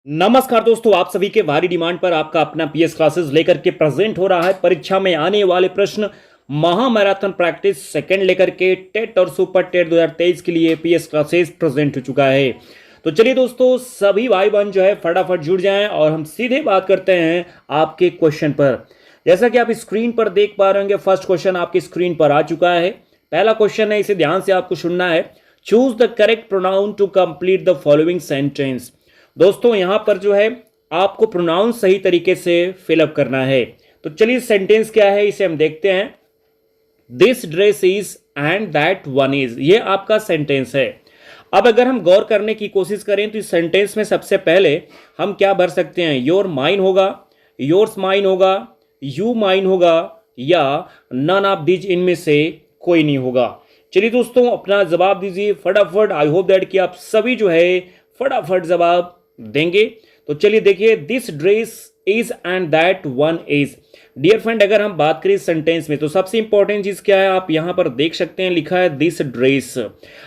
नमस्कार दोस्तों, आप सभी के भारी डिमांड पर आपका अपना पीएस क्लासेस लेकर के प्रेजेंट हो रहा है। परीक्षा में आने वाले प्रश्न महामैराथन प्रैक्टिस सेकंड लेकर के टेट और सुपर टेट 2023 के लिए पीएस क्लासेस प्रेजेंट हो चुका है। तो चलिए दोस्तों, सभी भाई बहन जो है फटाफट जुड़ जाएं और हम सीधे बात करते हैं आपके क्वेश्चन पर। जैसा कि आप स्क्रीन पर देख पा रहे होंगे, फर्स्ट क्वेश्चन आपकी स्क्रीन पर आ चुका है। पहला क्वेश्चन है, इसे ध्यान से आपको सुनना है। Choose the correct pronoun to complete the following sentence. दोस्तों यहां पर जो है आपको प्रोनाउन सही तरीके से फिलअप करना है। तो चलिए सेंटेंस क्या है इसे हम देखते हैं। This dress is and that one is, ये आपका सेंटेंस है। अब अगर हम गौर करने की कोशिश करें तो इस सेंटेंस में सबसे पहले हम क्या भर सकते हैं। योर माइन होगा, योर्स माइन होगा, यू माइन होगा, या नन ऑफ दीज, इनमें से कोई नहीं होगा। चलिए दोस्तों अपना जवाब दीजिए फटाफट। आई होप दैट कि आप सभी जो है फटाफट जवाब देंगे। तो चलिए देखिए, this dress is and that one is. Dear friend, अगर हम बात करें सेंटेंस में तो सबसे इंपॉर्टेंट चीज क्या है, आप यहां पर देख सकते हैं लिखा है दिस ड्रेस।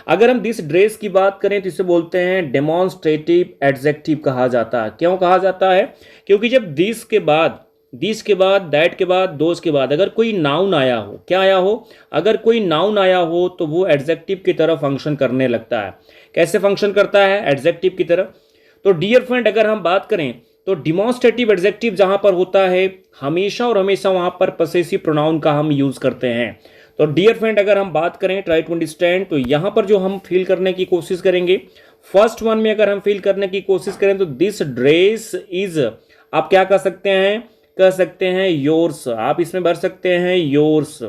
अगर हम दिस ड्रेस की बात करें तो इसे बोलते हैं डेमोन्स्ट्रेटिव एडजेक्टिव कहा जाता है। क्यों कहा जाता है? क्योंकि जब दिस के बाद दैट के बाद, दोस के बाद अगर कोई नाउन आया हो, क्या आया हो, अगर कोई नाउन आया हो तो वो एडजेक्टिव की तरह फंक्शन करने लगता है। कैसे फंक्शन करता है? एडजेक्टिव की तरह। तो डियर फ्रेंड, अगर हम बात करें तो डिमॉन्स्ट्रेटिव एडजेक्टिव जहां पर होता है हमेशा और हमेशा वहां पर पसेसिव प्रोनाउन का हम यूज करते हैं। तो डियर फ्रेंड, अगर हम बात करें ट्राई टू अंडरस्टैंड, तो यहां पर जो हम फील करने की कोशिश करेंगे, फर्स्ट वन में अगर हम फील करने की कोशिश करें तो दिस ड्रेस इज, आप क्या कर सकते हैं? कह सकते हैं योर्स। आप इसमें भर सकते हैं योर्स।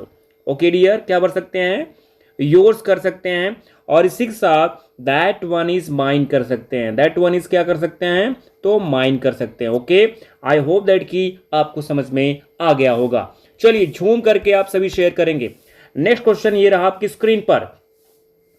ओके डियर, क्या भर सकते हैं? योर्स कर सकते हैं। और इसी के साथ दैट वन इज माइन कर सकते हैं। दैट वन इज क्या कर सकते हैं? तो माइन कर सकते हैं। ओके, आई होप दैट कि आपको समझ में आ गया होगा। चलिए झूम करके आप सभी शेयर करेंगे। नेक्स्ट क्वेश्चन ये रहा आपकी स्क्रीन पर।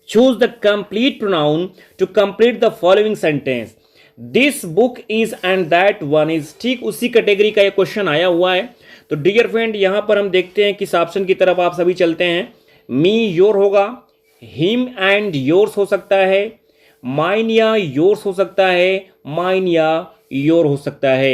Choose the complete pronoun to complete the following sentence. This book is and that one is. ठीक उसी कैटेगरी का ये क्वेश्चन आया हुआ है। तो डियर फ्रेंड, यहां पर हम देखते हैं किस ऑप्शन की तरफ आप सभी चलते हैं। मी योर होगा, हिम एंड योर्स हो सकता है, माइन या योर्स हो सकता है, माइन या योर हो सकता है।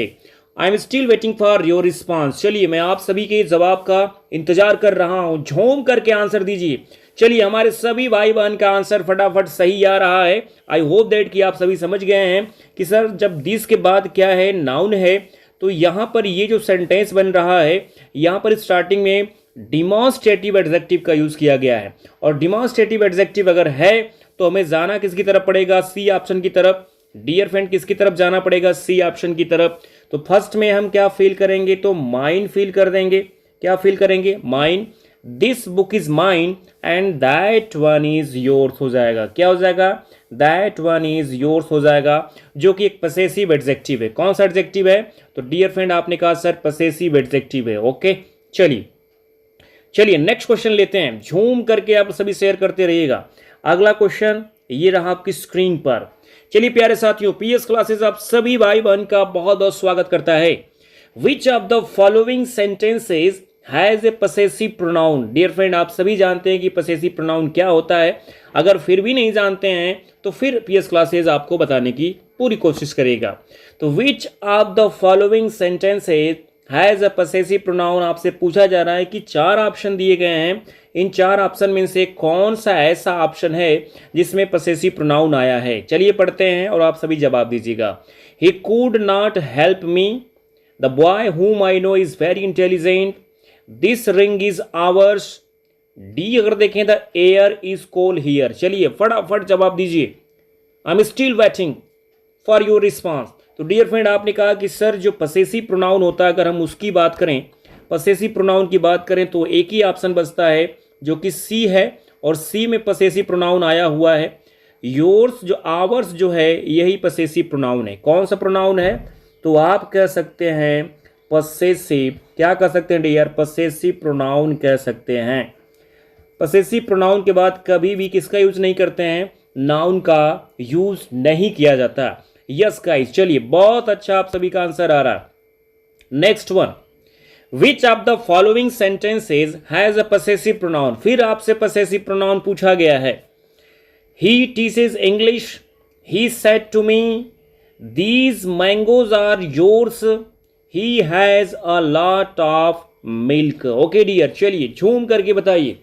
आई am still waiting for your response. चलिए मैं आप सभी के जवाब का इंतजार कर रहा हूं। झूम करके आंसर दीजिए। चलिए हमारे सभी भाई बहन का आंसर फटाफट सही आ रहा है। आई होप दैट कि आप सभी समझ गए हैं कि सर जब दिस के बाद क्या है, नाउन है, तो यहां पर ये जो सेंटेंस बन रहा है यहां पर स्टार्टिंग में डिमॉन्स्ट्रेटिव एडजेक्टिव का यूज किया गया है। और डिमॉन्स्ट्रेटिव एडजेक्टिव अगर है तो हमें जाना किसकी तरफ पड़ेगा? सी ऑप्शन की तरफ। डियर फ्रेंड, किसकी तरफ जाना पड़ेगा? सी ऑप्शन की तरफ। तो फर्स्ट में हम क्या फील करेंगे? तो माइन फील कर देंगे। क्या फील करेंगे? Mine. This book is mine and that one is yours हो जाएगा। क्या हो जाएगा? दैट वन इज योर्स हो जाएगा, जो कि एक पसेसिव एडजेक्टिव है। कौन सा एडजेक्टिव है? तो डियर फ्रेंड आपने कहा सर पसेसिव एडजेक्टिव है। ओके, चलिए नेक्स्ट क्वेश्चन लेते हैं। झूम करके आप सभी शेयर करते रहिएगा। अगला क्वेश्चन ये रहा आपकी स्क्रीन पर। चलिए प्यारे साथियों, पीएस क्लासेस आप सभी भाई बहन का बहुत बहुत स्वागत करता है। Which of the following sentences has a possessive pronoun. Dear friend, आप सभी जानते हैं कि पसेसिव प्रोनाउन क्या होता है। अगर फिर भी नहीं जानते हैं तो फिर पीएस क्लासेस आपको बताने की पूरी कोशिश करेगा। तो विच of the following sentences has a possessive pronoun, आपसे पूछा जा रहा है कि चार ऑप्शन दिए गए हैं। इन चार ऑप्शन में से कौन सा ऐसा ऑप्शन है जिसमें पसेसिव प्रोनाउन आया है? चलिए पढ़ते हैं और आप सभी जवाब दीजिएगा। He could not help me, the boy whom I know is very intelligent, this ring is ours, D अगर देखें the air is cold here. चलिए फटाफट जवाब दीजिए। I am still waiting for your response. तो डियर फ्रेंड, आपने कहा कि सर जो पसेसिव प्रोनाउन होता है, अगर हम उसकी बात करें, पसेसिव प्रोनाउन की बात करें तो एक ही ऑप्शन बचता है जो कि सी है, और सी में पसेसिव प्रोनाउन आया हुआ है। योर्स जो आवर्स जो है यही पसेसिव प्रोनाउन है। कौन सा प्रोनाउन है? तो आप कह सकते हैं पसेसिव। क्या कह सकते हैं डियर? पसेसिव प्रोनाउन कह सकते हैं। पसेसिव प्रोनाउन के बाद कभी भी किसका यूज नहीं करते हैं? नाउन का यूज नहीं किया जाता। यस गाइस, चलिए बहुत अच्छा आप सभी का आंसर आ रहा है। Next one, which of the following sentences has a possessive pronoun. फिर आपसे पसेसिव प्रोनाउन पूछा गया है। He teaches English, he said to me, these mangoes are yours, he has a lot of milk. Okay dear, चलिए zoom करके बताइए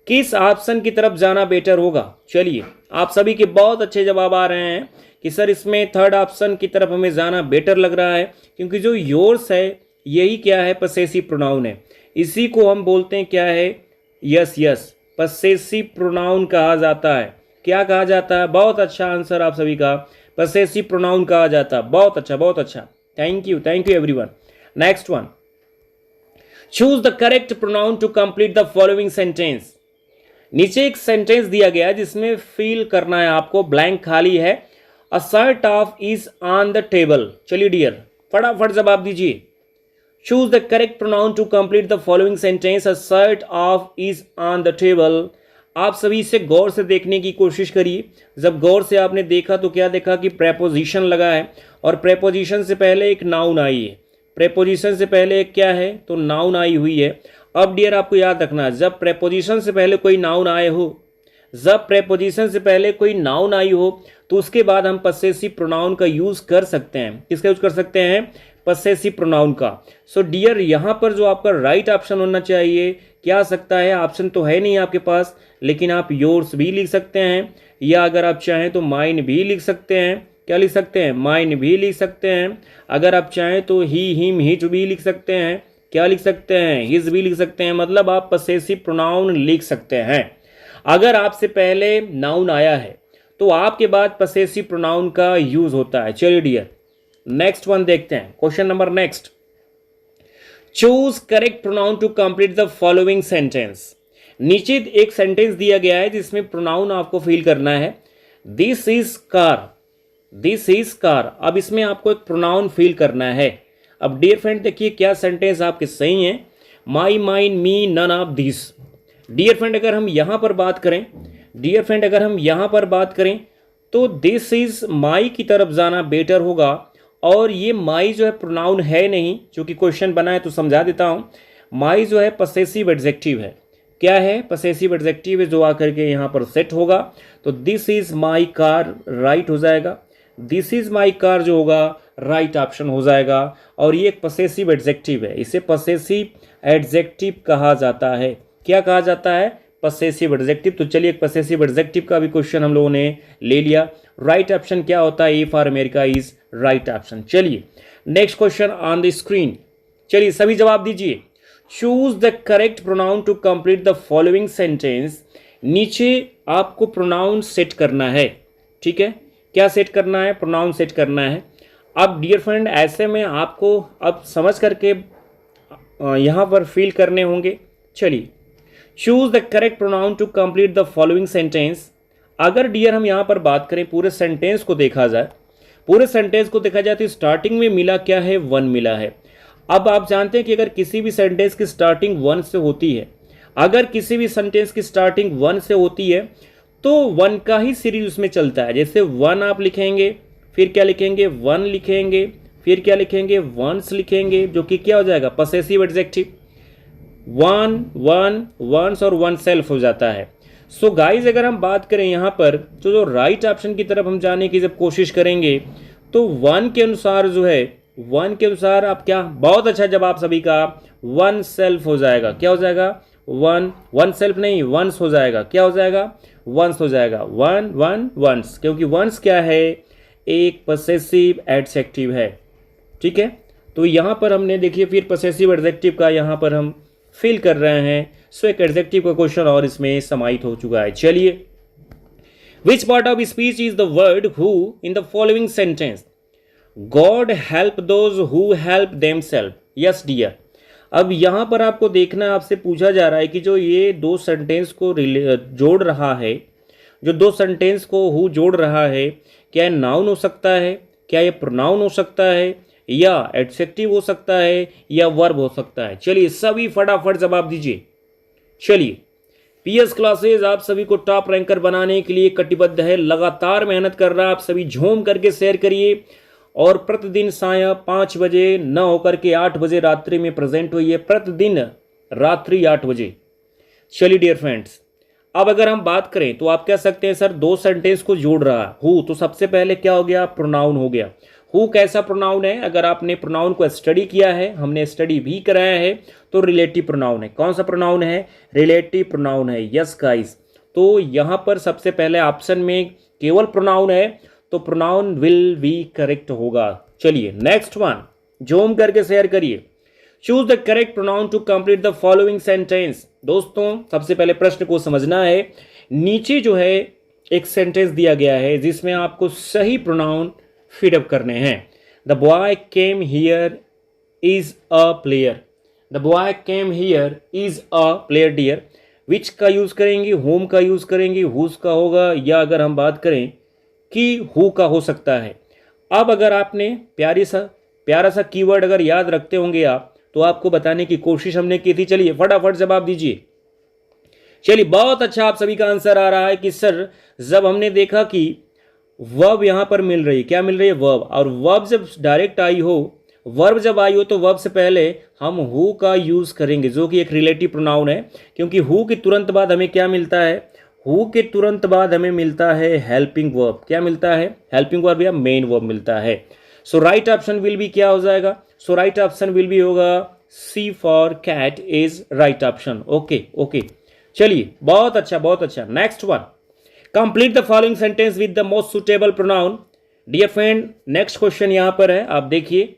किस option की तरफ जाना बेटर होगा। चलिए आप सभी के बहुत अच्छे जवाब आ रहे हैं कि सर इसमें थर्ड ऑप्शन की तरफ हमें जाना बेटर लग रहा है, क्योंकि जो योर्स है यही क्या है, पसेसिव प्रोनाउन है। इसी को हम बोलते हैं क्या है, यस यस, पसेसिव प्रोनाउन कहा जाता है। क्या कहा जाता है? बहुत अच्छा आंसर आप सभी का, पसेसिव प्रोनाउन कहा जाता है। बहुत अच्छा बहुत अच्छा, thank you everyone. Next one, choose the correct pronoun to complete the following sentence. नीचे एक सेंटेंस दिया गया है जिसमें फिल करना है आपको, ब्लैंक खाली है। A shirt of is on the table. चलिए डियर फटाफट जवाब दीजिए। Choose the correct pronoun to complete the following sentence. A shirt of is on the table. आप सभी इसे गौर से देखने की कोशिश करिए। जब गौर से आपने देखा तो क्या देखा कि प्रेपोजिशन लगा है और प्रेपोजिशन से पहले एक नाउन आई है। प्रेपोजिशन से पहले एक क्या है, तो नाउन आई हुई है। अब डियर आपको याद रखना, जब प्रेपोजिशन से पहले कोई नाउन आए हो, जब प्रेपोजिशन से पहले कोई नाउन आई हो तो उसके बाद हम पसेसिव प्रोनाउन का यूज कर सकते हैं। किसका यूज कर सकते हैं? पसेसिव प्रोनाउन का। सो डियर यहाँ पर जो आपका राइट ऑप्शन होना चाहिए, क्या आ सकता है? ऑप्शन तो है नहीं आपके पास, लेकिन आप योर्स भी लिख सकते हैं, या अगर आप चाहें तो माइन भी लिख सकते हैं। क्या लिख सकते हैं? माइन भी लिख सकते हैं। अगर आप चाहें तो ही, हिम, हिच भी लिख सकते हैं। क्या लिख सकते हैं? हिज भी लिख सकते हैं। मतलब आप पसेसिव प्रोनाउन लिख सकते हैं। अगर आपसे पहले नाउन आया है तो आपके बाद पसेसिव प्रोनाउन का यूज होता है। चलिए डियर नेक्स्ट वन देखते हैं। Question number next, choose correct pronoun to complete the following sentence. नीचे एक सेंटेंस दिया गया है जिसमें प्रोनाउन आपको फिल करना है। This is car, this is car. अब इसमें आपको एक प्रोनाउन फिल करना है। अब डियर फ्रेंड देखिए क्या सेंटेंस आपके सही हैं, my, mine, me, none of this. Dear friend अगर हम यहाँ पर बात करें, डियर फ्रेंड अगर हम यहाँ पर बात करें तो दिस इज माई की तरफ जाना बेटर होगा। और ये माई जो है प्रोनाउन है नहीं, क्योंकि क्वेश्चन बना है तो समझा देता हूँ। माई जो है पसेसिव एडजेक्टिव है। क्या है? पसेसिव एडजेक्टिव है जो आकर के यहाँ पर सेट होगा। तो this is my car right हो जाएगा। दिस इज माई कार जो होगा राइट ऑप्शन हो जाएगा। और ये एक पसेसिव एडजेक्टिव है, इसे पसेसिव एडजेक्टिव कहा जाता है। क्या कहा जाता है? Possessive adjective. तो चलिए एक पसेसिव एडजेक्टिव का भी क्वेश्चन हम लोगों ने ले लिया। राइट ऑप्शन क्या होता है? A for America is right option. चलिए next question on the screen. चलिए सभी जवाब दीजिए। Choose the correct pronoun to complete the following sentence. नीचे आपको प्रोनाउन सेट करना है, ठीक है? क्या सेट करना है? प्रोनाउन सेट करना है। अब डियर फ्रेंड ऐसे में आपको अब समझ करके यहाँ पर फिल करने होंगे। चलिए choose the correct pronoun to complete the following sentence. अगर डियर हम यहाँ पर बात करें, पूरे सेंटेंस को देखा जाए, पूरे सेंटेंस को देखा जाए तो स्टार्टिंग में मिला क्या है? वन मिला है। अब आप जानते हैं कि अगर किसी भी सेंटेंस की स्टार्टिंग वन से होती है, अगर किसी भी सेंटेंस की स्टार्टिंग वन से होती है तो वन का ही सीरीज उसमें चलता है। जैसे वन आप लिखेंगे, फिर क्या लिखेंगे? वन लिखेंगे, फिर क्या लिखेंगे? वंस लिखेंगे, जो कि क्या हो जाएगा? Possessive adjective. One, one, ones और वन सेल्फ हो जाता है। सो गाइज अगर हम बात करें यहाँ पर तो जो राइट ऑप्शन की तरफ हम जाने की जब कोशिश करेंगे तो वन के अनुसार जो है, वन के अनुसार आप क्या, बहुत अच्छा जवाब सभी का, वन सेल्फ हो जाएगा। क्या हो जाएगा? वन, वन सेल्फ नहीं, वंस हो जाएगा। क्या हो जाएगा? वंस हो जाएगा। वन, वन, वंस, क्योंकि वंस क्या है? एक पसेसिव एडजेक्टिव है, ठीक है? तो यहाँ पर हमने देखिए फिर पसेसिव एडजेक्टिव का यहाँ पर हम फिल कर रहे हैं। सो एक एडजेक्टिव का क्वेश्चन और इसमें समाहित हो चुका है। चलिए, which part of speech is the word who in the following sentence? God help those who help themselves. Yes dear. अब यहाँ पर आपको देखना, आपसे पूछा जा रहा है कि जो ये दो सेंटेंस को जोड़ रहा है, जो दो सेंटेंस को हु जोड़ रहा है, क्या ये नाउन हो सकता है, क्या ये प्रोनाउन हो सकता है, या एडजेक्टिव हो सकता है, या वर्ब हो सकता है? चलिए सभी फटाफट जवाब दीजिए। चलिए पीएस क्लासेज आप सभी को टॉप रैंकर बनाने के लिए कटिबद्ध है, लगातार मेहनत कर रहा है। आप सभी झूम करके शेयर करिए और प्रतिदिन सायं 5 बजे न होकर के 8 बजे रात्रि में प्रेजेंट हुई है, प्रतिदिन रात्रि 8 बजे। चलिए डियर फ्रेंड्स, अब अगर हम बात करें तो आप कह सकते हैं सर दो सेंटेंस को जोड़ रहा है हु, तो सबसे पहले क्या हो गया, प्रोनाउन हो गया। हु कैसा प्रोनाउन है, अगर आपने प्रोनाउन को स्टडी किया है, हमने स्टडी भी कराया है, तो रिलेटिव प्रोनाउन है। कौन सा प्रोनाउन है, रिलेटिव प्रोनाउन है। यस गाइस, तो यहां पर सबसे पहले ऑप्शन में केवल प्रोनाउन है, तो प्रोनाउन विल बी करेक्ट होगा। चलिए नेक्स्ट वन, जूम करके शेयर करिए। Choose the correct pronoun to complete the following sentence. दोस्तों सबसे पहले प्रश्न को समझना है। नीचे जो है एक सेंटेंस दिया गया है जिसमें आपको सही प्रोनाउन फीडअप करने हैं। The boy came here is a player. The boy came here is a player dear. Which का यूज करेंगे, होम का यूज करेंगे, हुज का होगा, या अगर हम बात करें कि हु का हो सकता है। अब अगर आपने प्यारा सा कीवर्ड अगर याद रखते होंगे आप, तो आपको बताने की कोशिश हमने की थी। चलिए फटाफट जवाब दीजिए। चलिए बहुत अच्छा, आप सभी का आंसर आ रहा है कि सर जब हमने देखा कि वर्ब यहां पर मिल रही है, क्या मिल रही है, वर्ब, और वर्ब जब डायरेक्ट आई हो, वर्ब जब आई हो, तो वर्ब से पहले हम हु का यूज करेंगे, जो कि एक रिलेटिव प्रोनाउन है। क्योंकि हु के तुरंत बाद हमें क्या मिलता है, हु के तुरंत बाद हमें मिलता है हेल्पिंग वर्ब। क्या मिलता है, हेल्पिंग वर्ब या मेन वर्ब मिलता है। So right option will be क्या हो जाएगा, so right option will be होगा C for cat is right option. Okay okay, चलिए बहुत अच्छा बहुत अच्छा। Next one, complete the following sentence with the most suitable pronoun. Dear friend, next question यहां पर है, आप देखिए।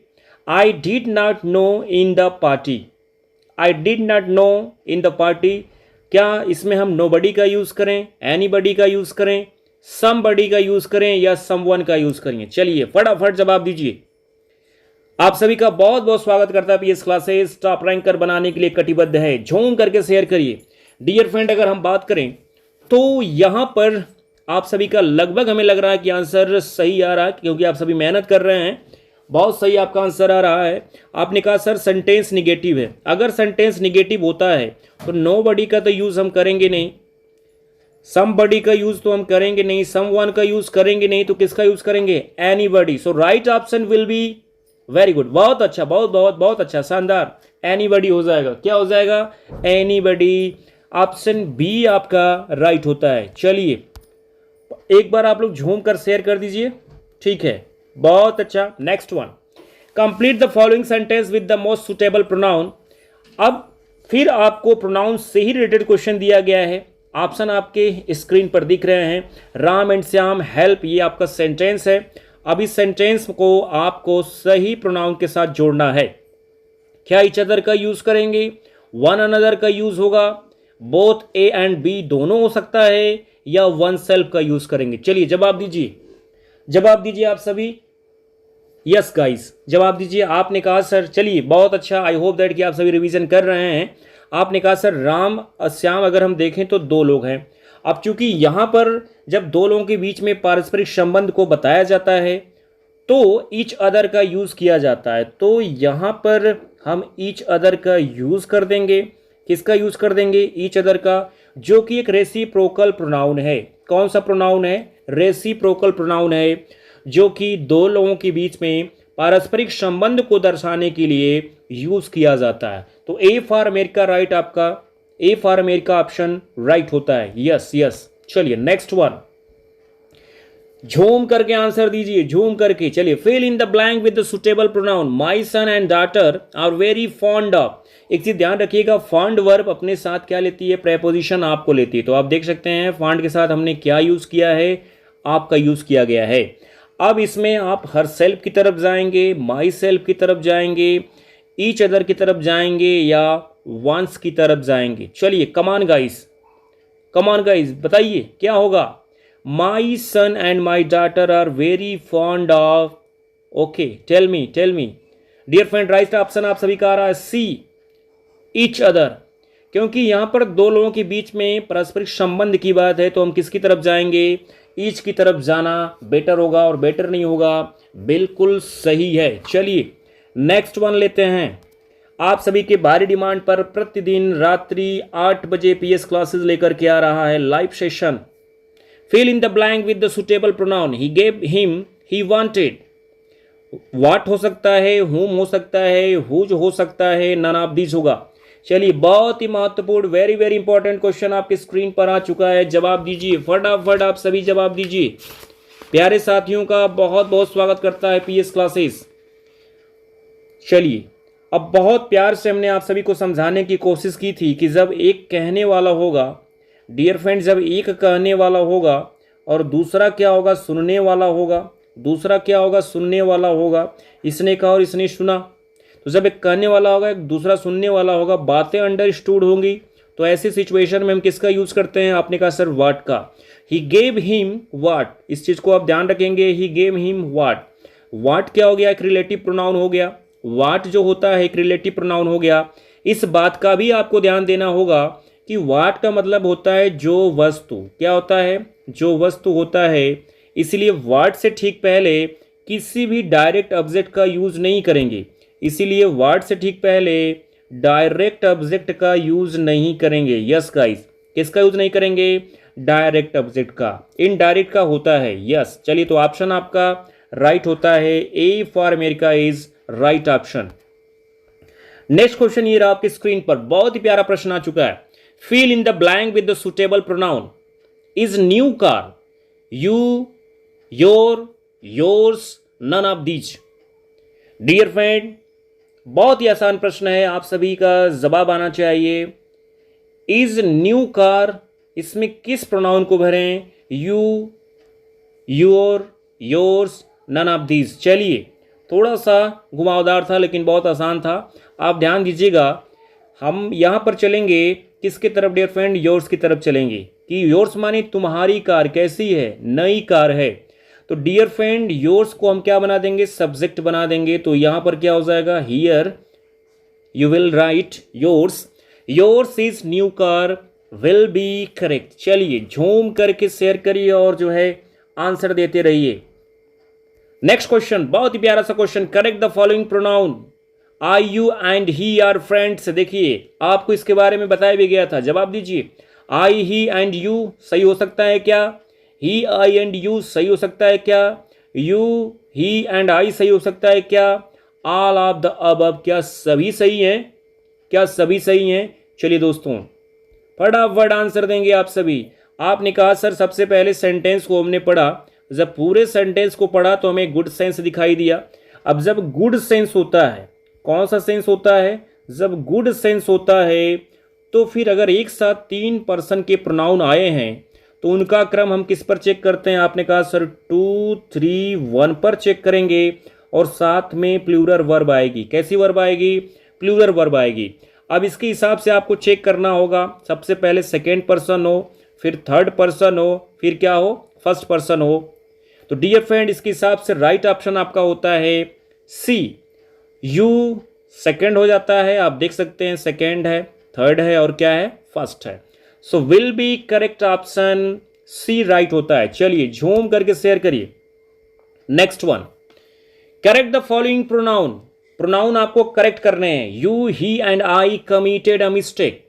I did not know in the party. I did not know in the party, क्या इसमें हम नोबडी का यूज करें, एनीबडी का यूज करें, समबडी का यूज करें, या समवन का यूज करेंगे? चलिए फटाफट जवाब दीजिए। आप सभी का बहुत बहुत स्वागत करता है पीएस क्लासेस टॉप रैंकर बनाने के लिए कटिबद्ध है। झूम करके शेयर करिए। डियर फ्रेंड, अगर हम बात करें तो यहां पर आप सभी का लगभग हमें लग रहा है कि आंसर सही आ रहा है, क्योंकि आप सभी मेहनत कर रहे हैं। बहुत सही आपका आंसर आ रहा है। आपने कहा सर सेंटेंस निगेटिव है। अगर सेंटेंस निगेटिव होता है तो नोबडी का तो यूज हम करेंगे नहीं, समबडी का यूज तो हम करेंगे नहीं, समवन का यूज करेंगे नहीं, तो किसका यूज करेंगे, anybody. So right option will be very good, बहुत अच्छा, बहुत बहुत बहुत अच्छा, शानदार, एनीबडी हो जाएगा। क्या हो जाएगा, एनीबडी। ऑप्शन बी आपका राइट होता है। चलिए एक बार आप लोग झूम कर शेयर कर दीजिए, ठीक है, बहुत अच्छा। Next one, complete the following sentence with the most suitable pronoun. अब फिर आपको प्रोनाउन से ही रिलेटेड क्वेश्चन दिया गया है। ऑप्शन आपके स्क्रीन पर दिख रहे हैं। राम एंड श्याम हेल्प, ये आपका सेंटेंस है। अब इस सेंटेंस को आपको सही प्रोनाउन के साथ जोड़ना है। क्या ईच अदर का यूज करेंगे, वन अनदर का यूज होगा, बोथ ए एंड बी दोनों हो सकता है, या वन सेल्फ का यूज करेंगे? चलिए जवाब दीजिए, जवाब दीजिए आप सभी। यस गाइस, जवाब दीजिए। आपने कहा सर, चलिए बहुत अच्छा, आई होप दैट कि आप सभी रिवीजन कर रहे हैं। आपने कहा सर राम और श्याम अगर हम देखें तो दो लोग हैं। अब चूंकि यहां पर जब दो लोगों के बीच में पारस्परिक संबंध को बताया जाता है तो ईच अदर का यूज किया जाता है, तो यहां पर हम ईच अदर का यूज कर देंगे। किसका यूज कर देंगे, ईच अदर का, जो कि एक रेसिप्रोकल प्रोनाउन है। कौन सा प्रोनाउन है, रेसिप्रोकल प्रोनाउन है, जो कि दो लोगों के बीच में पारस्परिक संबंध को दर्शाने के लिए यूज किया जाता है। तो ए फॉर अमेरिका राइट, आपका A for America option right होता है। यस यस, चलिए नेक्स्ट वन, झूम करके आंसर दीजिए, झूम करके। चलिए, fill in the blank with the suitable pronoun. My son and daughter are very fond of. एक चीज ध्यान रखिएगा, फॉन्ड वर्ब अपने साथ क्या लेती है, प्रेपोजिशन आपको लेती है। तो आप देख सकते हैं फॉन्ड के साथ हमने क्या यूज किया है, आपका यूज किया गया है। अब इसमें आप हर सेल्फ की तरफ जाएंगे, माई सेल्फ की तरफ जाएंगे, ईच अदर की तरफ जाएंगे, या वंस की तरफ जाएंगे? चलिए कमान गाइस, कमान गाइस, बताइए क्या होगा। My son and my daughter are very fond of, okay, tell me dear friend. Right option आप सभी का आ रहा है सी, ईच अदर। क्योंकि यहां पर दो लोगों के बीच में पारस्परिक संबंध की बात है, तो हम किसकी तरफ जाएंगे, ईच की तरफ जाना बेटर होगा, और बेटर नहीं होगा, बिल्कुल सही है। चलिए नेक्स्ट वन लेते हैं। आप सभी के भारी डिमांड पर प्रतिदिन रात्रि 8 बजे पीएस क्लासेस लेकर के आ रहा है live session. Fill in the blank with the suitable pronoun. He gave him, he wanted. What हो सकता है, हुम हो सकता है, हुज हो सकता है, नन ऑफ दिस होगा। चलिए, बहुत ही महत्वपूर्ण, वेरी वेरी इंपॉर्टेंट क्वेश्चन आपके स्क्रीन पर आ चुका है। जवाब दीजिए फटाफट, आप सभी जवाब दीजिए। प्यारे साथियों का बहुत बहुत स्वागत करता है पीएस क्लासेस। चलिए, अब बहुत प्यार से हमने आप सभी को समझाने की कोशिश की थी कि जब एक कहने वाला होगा, डियर फ्रेंड्स, जब एक कहने वाला होगा और दूसरा क्या होगा, सुनने वाला होगा, दूसरा क्या होगा, सुनने वाला होगा। इसने कहा और इसने सुना, तो जब एक कहने वाला होगा, एक दूसरा सुनने वाला होगा, बातें अंडरस्टूड होंगी। तो ऐसी सिचुएशन में हम किसका यूज करते हैं? आपने कहा सर व्हाट का। ही गेव हिम व्हाट, इस चीज को आप ध्यान रखेंगे। ही गेव हिम व्हाट, व्हाट क्या हो गया? एक रिलेटिव प्रोनाउन हो गया। व्हाट जो होता है एक रिलेटिव प्रोनाउन हो गया। इस बात का भी आपको ध्यान देना होगा कि व्हाट का मतलब होता है जो वस्तु। क्या होता है? जो वस्तु होता है। इसलिए व्हाट से ठीक पहले किसी भी डायरेक्ट ऑब्जेक्ट का यूज नहीं करेंगे। इसीलिए व्हाट से ठीक पहले डायरेक्ट ऑब्जेक्ट का यूज नहीं करेंगे। यस गाइस, किसका यूज नहीं करेंगे? डायरेक्ट ऑब्जेक्ट का। इनडायरेक्ट का होता है। यस, चलिए, तो ऑप्शन आपका राइट होता है। A for America is right option. Next question ये रहा आपकी स्क्रीन पर, बहुत ही प्यारा प्रश्न आ चुका है। Fill in the blank with the suitable pronoun. Is new car, you, your, yours, none of these. Dear friend, बहुत ही आसान प्रश्न है, आप सभी का जवाब आना चाहिए। इज न्यू कार, इसमें किस प्रोनाउन को भरें? You, your, yours, none of these. चलिए, थोड़ा सा घुमावदार था लेकिन बहुत आसान था। आप ध्यान दीजिएगा, हम यहाँ पर चलेंगे किसकी तरफ डियर फ्रेंड? योर्स की तरफ चलेंगे। कि योर्स माने तुम्हारी कार कैसी है? नई कार है। तो डियर फ्रेंड, योर्स को हम क्या बना देंगे? सब्जेक्ट बना देंगे। तो यहाँ पर क्या हो जाएगा? Here you will write yours, yours is new car will be correct. चलिए, झूम करके शेयर करिए और जो है आंसर देते रहिए। नेक्स्ट क्वेश्चन, बहुत ही प्यारा सा question. Correct the following pronoun. I, you and he are friends. देखिए, आपको इसके बारे में बताया भी गया था। जवाब दीजिए। आई, ही एंड यू सही हो सकता है क्या? ही, आई एंड यू सही हो सकता है क्या? यू, ही एंड आई सही हो सकता है क्या? ऑल ऑफ द अबव, क्या सभी सही हैं? क्या सभी सही हैं? चलिए दोस्तों, फटाफट आंसर देंगे आप सभी। आपने कहा सर सबसे पहले सेंटेंस को हमने पढ़ा, जब पूरे सेंटेंस को पढ़ा तो हमें गुड सेंस दिखाई दिया। अब जब गुड सेंस होता है, कौन सा सेंस होता है? जब गुड सेंस होता है तो फिर अगर एक साथ 3 पर्सन के प्रोनाउन आए हैं तो उनका क्रम हम किस पर चेक करते हैं? आपने कहा सर 2, 3, 1 पर चेक करेंगे और साथ में प्लूरल वर्ब आएगी। कैसी वर्ब आएगी? प्लूरल वर्ब आएगी। अब इसके हिसाब से आपको चेक करना होगा, सबसे पहले सेकेंड पर्सन हो, फिर थर्ड पर्सन हो, फिर क्या हो? फर्स्ट पर्सन हो। तो डियर फ्रेंड, इसके हिसाब से राइट ऑप्शन आपका होता है सी। यू सेकेंड हो जाता है, आप देख सकते हैं सेकेंड है, थर्ड है और क्या है? फर्स्ट है। So will be correct option C right होता है। चलिए, झूम करके शेयर करिए। Next one, correct the following pronoun. Pronoun आपको करेक्ट करने हैं। You, he and I committed a mistake.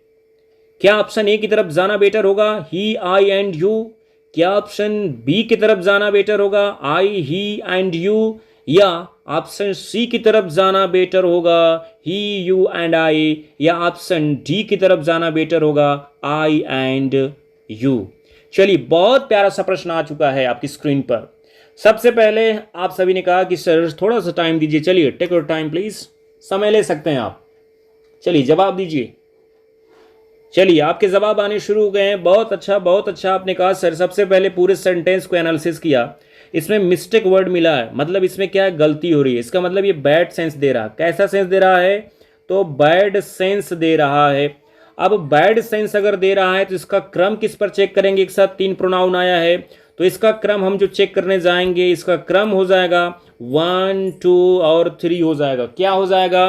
क्या ऑप्शन ए की तरफ जाना बेटर होगा? He, I and you. क्या ऑप्शन बी की तरफ जाना बेटर होगा? I, he and you. या ऑप्शन सी की तरफ जाना बेटर होगा? He, you and I. या ऑप्शन डी की तरफ जाना बेटर होगा? आई एंड यू। चलिए, बहुत प्यारा सा प्रश्न आ चुका है आपकी स्क्रीन पर। सबसे पहले आप सभी ने कहा कि सर थोड़ा सा टाइम दीजिए। चलिए, टेक योर टाइम प्लीज, समय ले सकते हैं आप। चलिए, जवाब दीजिए। चलिए, आपके जवाब आने शुरू हो गए हैं। बहुत अच्छा, बहुत अच्छा। आपने कहा सर सबसे पहले पूरे सेंटेंस को एनालिसिस किया, इसमें मिस्टेक वर्ड मिला है, मतलब इसमें क्या है? गलती हो रही है। इसका मतलब ये बैड सेंस दे रहा है। कैसा सेंस दे रहा है? तो बैड सेंस दे रहा है। अब बैड सेंस अगर दे रहा है तो इसका क्रम किस पर चेक करेंगे? एक साथ 3 प्रोनाउन आया है तो इसका क्रम हम जो चेक करने जाएंगे, इसका क्रम हो जाएगा 1, 2 और 3 हो जाएगा। क्या हो जाएगा?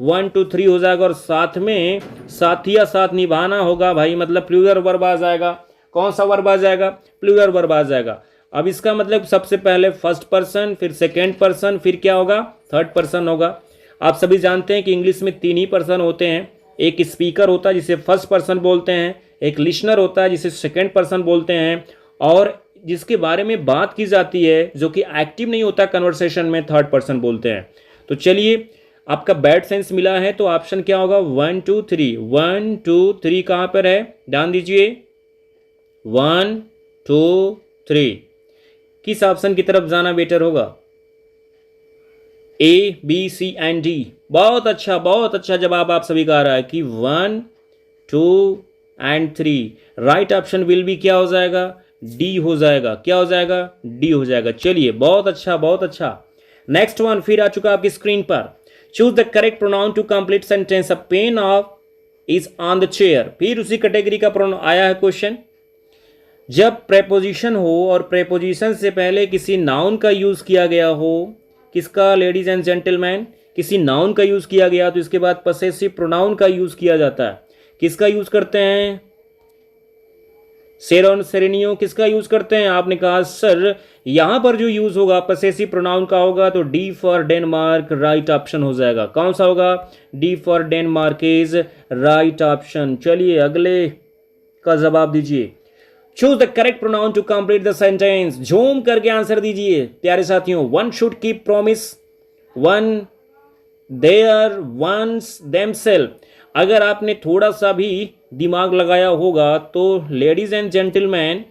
1, 2, 3 हो जाएगा। और साथ में साथिया साथ निभाना होगा भाई, मतलब प्लूरल वर्ब आ जाएगा। कौन सा वर्ब आ जाएगा? प्लूरल वर्ब आ जाएगा। अब इसका मतलब सबसे पहले फर्स्ट पर्सन, फिर सेकेंड पर्सन, फिर क्या होगा? थर्ड पर्सन होगा। आप सभी जानते हैं कि इंग्लिश में 3 ही पर्सन होते हैं। एक स्पीकर होता है जिसे फर्स्ट पर्सन बोलते हैं, एक लिसनर होता है जिसे सेकेंड पर्सन बोलते हैं, और जिसके बारे में बात की जाती है जो कि एक्टिव नहीं होता कन्वर्सेशन में, थर्ड पर्सन बोलते हैं। तो चलिए, आपका बैड सेंस मिला है तो ऑप्शन क्या होगा? 1 2 3, 1 2 3 कहाँ पर है? ध्यान दीजिए, 1 2 3, किस ऑप्शन की तरफ जाना बेटर होगा? A B C and D। बहुत अच्छा जवाब आप सभी का आ रहा है कि 1 2 and 3। Right option will be क्या हो जाएगा? डी हो जाएगा। क्या हो जाएगा? डी हो जाएगा। चलिए, बहुत अच्छा। नेक्स्ट वन फिर आ चुका आपकी स्क्रीन पर। Choose the correct pronoun to complete sentence. A pen of is on the chair. फिर उसी कैटेगरी का प्रोनाउन आया है क्वेश्चन। जब प्रेपोजिशन हो और प्रेपोजिशन से पहले किसी नाउन का यूज किया गया हो, किसका लेडीज एंड जेंटलमैन? किसी नाउन का यूज किया गया तो इसके बाद पसेसिव प्रोनाउन का यूज किया जाता है। किसका यूज करते हैं? सेरोन सेरेनियो किसका यूज करते हैं? आपने कहा सर यहां पर जो यूज होगा पसेसिव प्रोनाउन का होगा, तो D for Denmark right option हो जाएगा। कौन सा होगा? D for Denmark is right option. चलिए अगले का जवाब दीजिए। Choose the correct pronoun to complete the sentence. Zoom करके आंसर दीजिए प्यारे साथियों। One should keep promise, one their, one's themselves. अगर आपने थोड़ा सा भी दिमाग लगाया होगा तो लेडीज एंड जेंटलमैन,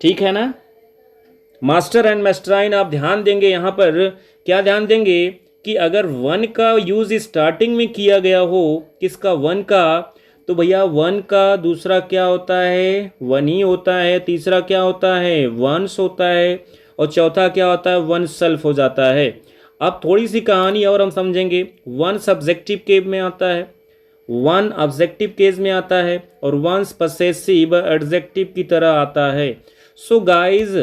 ठीक है ना, मास्टर एंड मास्टराइन, आप ध्यान देंगे यहां पर। क्या ध्यान देंगे कि अगर वन का यूज स्टार्टिंग में किया गया हो, किसका? वन का, तो भैया वन का दूसरा क्या होता है? वन ही होता है। तीसरा क्या होता है? वंस होता है। और चौथा क्या होता है? वन सेल्फ हो जाता है। अब थोड़ी सी कहानी और हम समझेंगे। वन सब्जेक्टिव केस में आता है, वन ऑब्जेक्टिव केस में आता है, और वंस पसेसिव एडजेक्टिव की तरह आता है। सो गाइज,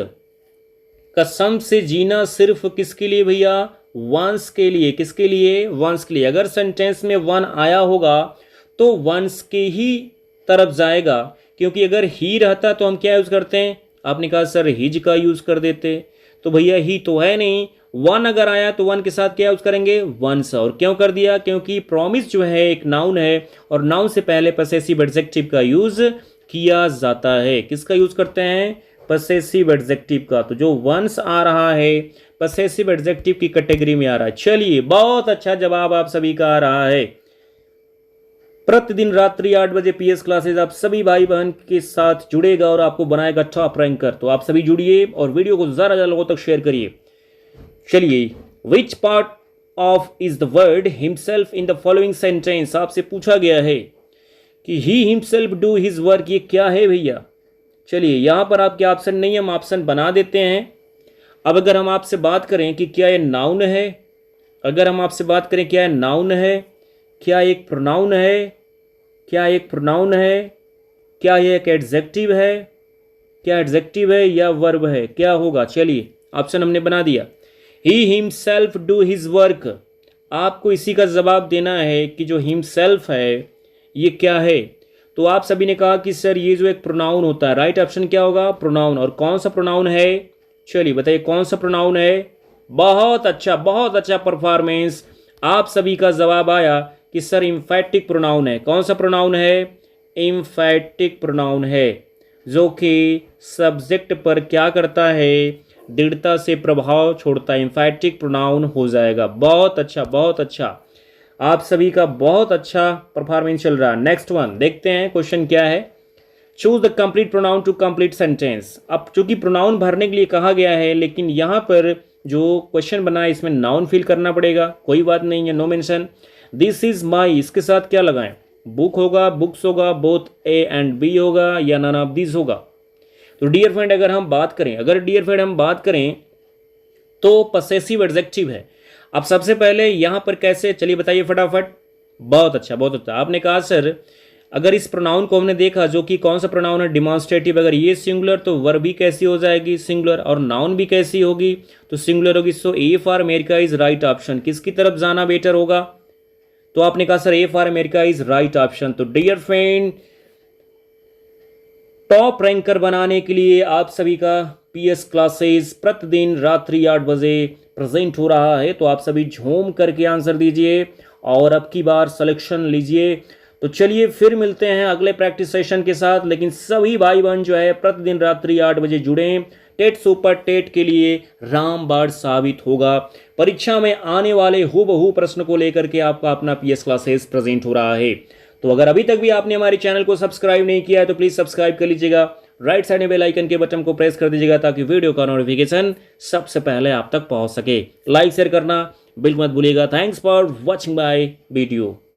कसम से जीना सिर्फ किसके लिए भैया? वंस के लिए। किसके लिए? वंस के लिए। अगर सेंटेंस में वन आया होगा तो वंस के ही तरफ जाएगा, क्योंकि अगर ही रहता तो हम क्या यूज करते हैं? आपने कहा सर हिज का यूज कर देते, तो भैया ही तो है नहीं। वन अगर आया तो वन के साथ क्या यूज करेंगे? वंस। और क्यों कर दिया? क्योंकि प्रॉमिस जो है एक नाउन है, और नाउन से पहले पसेसिव एडजेक्टिव का यूज किया जाता है। किसका यूज करते हैं? पसेसिव एडजेक्टिव का। तो जो वंस आ रहा है पसेसिव एडजेक्टिव की कैटेगरी में आ रहा है। चलिए, बहुत अच्छा जवाब आप सभी का आ रहा है। प्रतिदिन रात्रि 8 बजे पीएस क्लासेज आप सभी भाई बहन के साथ जुड़ेगा और आपको बनाएगा टॉप रैंकर। तो आप सभी जुड़िए और वीडियो को ज़्यादा लोगों तक शेयर करिए। चलिए, which part of is the word himself in the following sentence? आपसे पूछा गया है कि he himself do his work, ये क्या है भैया? चलिए, यहां पर आपके ऑप्शन नहीं, हम ऑप्शन बना देते हैं। अब अगर हम आपसे बात करें कि क्या ये नाउन है, अगर हम आपसे बात करें क्या ये नाउन है, क्या एक प्रोनाउन है, क्या एक प्रोनाउन है, क्या ये एक एडजेक्टिव है, क्या एडजेक्टिव है या वर्ब है, क्या होगा? चलिए, ऑप्शन हमने बना दिया। He himself do his work. आपको इसी का जवाब देना है कि जो हिमसेल्फ है ये क्या है। तो आप सभी ने कहा कि सर ये जो एक प्रोनाउन होता है, राइट ऑप्शन क्या होगा? प्रोनाउन। और कौन सा प्रोनाउन है? चलिए बताइए कौन सा प्रोनाउन है। बहुत अच्छा परफॉर्मेंस। आप सभी का जवाब आया कि सर इम्फैटिक प्रोनाउन है। कौन सा प्रोनाउन है? इम्फैटिक प्रोनाउन है, जो कि सब्जेक्ट पर क्या करता है? दृढ़ता से प्रभाव छोड़ता है। इम्फैटिक प्रोनाउन हो जाएगा। बहुत अच्छा, आप सभी का बहुत अच्छा परफॉर्मेंस चल रहा है। नेक्स्ट वन देखते हैं, क्वेश्चन क्या है। Choose the complete pronoun to complete sentence. अब चूंकि प्रोनाउन भरने के लिए कहा गया है, लेकिन यहाँ पर जो क्वेश्चन बना है इसमें नाउन फिल करना पड़ेगा। कोई बात नहीं है, no mention. This is my, इसके साथ क्या लगाएं? बुक होगा, बुक्स होगा, बोथ ए एंड बी होगा, या नन ऑफ दिस होगा। तो डियर फ्रेंड अगर हम बात करें तो पसेसिव एडजेक्टिव है। अब सबसे पहले यहां पर कैसे, चलिए बताइए फटाफट। बहुत अच्छा। आपने कहा सर अगर इस प्रोनाउन को हमने देखा, जो कि कौन सा प्रोनाउन है? डिमॉन्स्ट्रेटिव। अगर ये सिंगुलर तो वर्ब भी कैसी हो जाएगी? सिंगुलर। और नाउन भी कैसी होगी? तो सिंगुलर होगी। So A for America is right option. किसकी तरफ जाना बेटर होगा? तो आपने कहा sir A for America is right option. तो डियर फ्रेंड, टॉप रैंकर बनाने के लिए आप सभी का पीएस क्लासेस प्रतिदिन रात्रि 8 बजे प्रेजेंट हो रहा है। तो आप सभी झूम करके आंसर दीजिए और अब की बार सिलेक्शन लीजिए। तो चलिए फिर मिलते हैं अगले प्रैक्टिस सेशन के साथ। लेकिन सभी भाई बहन जो है प्रतिदिन रात्रि 8 बजे जुड़ें। टेट सुपर टेट के लिए रामबाण साबित होगा। परीक्षा में आने वाले हूबहू प्रश्न को लेकर के आपका अपना पीएस क्लासेस प्रेजेंट हो रहा है। तो अगर अभी तक भी आपने हमारे चैनल को सब्सक्राइब नहीं किया है तो प्लीज सब्सक्राइब कर लीजिएगा। राइट साइड में बेल आइकन के बटन को प्रेस कर दीजिएगा ताकि वीडियो का नोटिफिकेशन सबसे पहले आप तक पहुंच सके। लाइक शेयर करना बिल्कुल मत भूलिएगा। Thanks for watching my video.